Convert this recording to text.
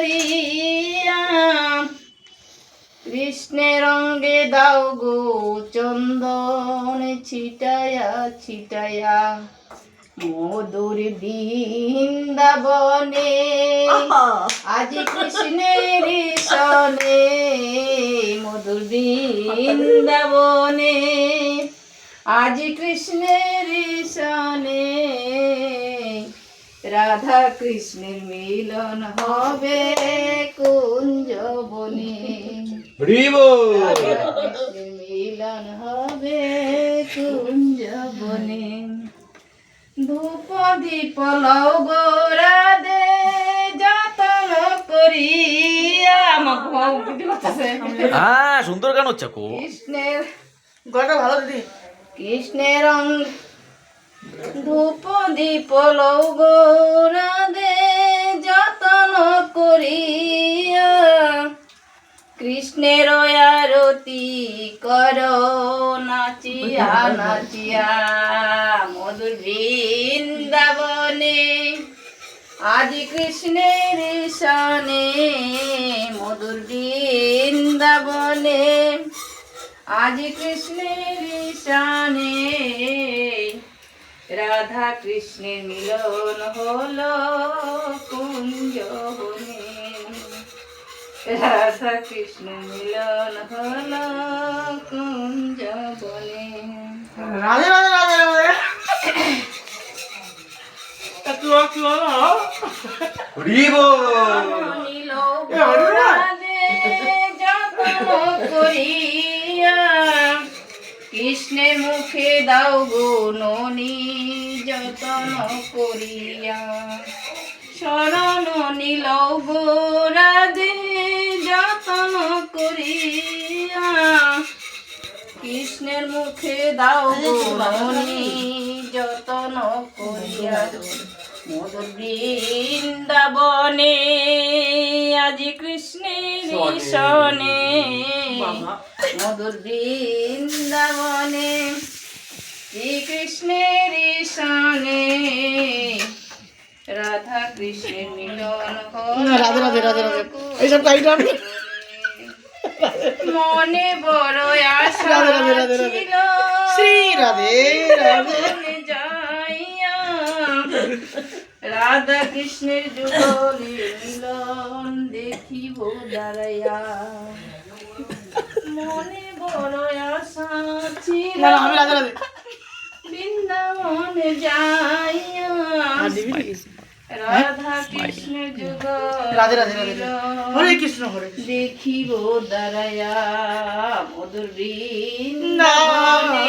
করিয়া কৃষ্ণের অঙ্গে দাও গো চন্দন ছিটায়া ছিটায়া মধুর বৃন্দাবনে আজ কৃষ্ণের সনে মধুর বৃন্দাবনে আজ কৃষ্ণের সনে রাধা কৃষ্ণের মিলন হবে কুঞ্জ বনে কৃষ্ণের মিলন হবে কুঞ্জ বনে ধূপ দীপ লও গোরা দে যতন করিয়া সুন্দর গান হচ্ছে কো কৃষ্ণের গলাটা ভালো দিদি। কৃষ্ণের ধূপ দীপ লও গোরা দে যতন করিয়া কৃষ্ণের আরতি কর নাচিয়া নাচিয়া মধুর বৃন্দাবনে আজ কৃষ্ণের সনে মধুর বৃন্দাবনে আজ কৃষ্ণের সনে রাধা কৃষ্ণের মিলন হলো কুঞ্জ বনে রাধা কৃষ্ণ মিলন হলো কুঞ্জ বনে রাধে রাধে রাধে রাধে। একটু নীল রাধে যতন করিয়া কৃষ্ণের মুখে দাও গো ননি যতন করিয়া শরণ নীল গো রাধে যতন করিয়া কৃষ্ণের মুখে দাও গো ননি যতন করিয়া মধুর বৃন্দাবনে আজ কৃষ্ণের সনে মধুর বৃন্দাবনে শ্রীকৃষ্ণের সনে রাধা কৃষ্ণের মিলন রাধে রাধে রাধে রাধে। এইসব গাইটা আমি মনে বড় আশা রাধে রাধে রাধে রাধে। ছিল শ্রী রাধে রাধে। যাইয়া রাধা কৃষ্ণের যুগলে মিলন দেখিব দাঁড়াইয়া মনে বড় আশা ছিল না আমি রাধে রাধে। বৃন্দাবনে যাইয়া আর দিবি নাকি? রাধা কৃষ্ণের যুগলে রাধে রাধে রাধে। হরে কৃষ্ণ হরে কৃষ্ণ। দেখিব দাঁড়াইয়া মধুর বৃন্দাবনে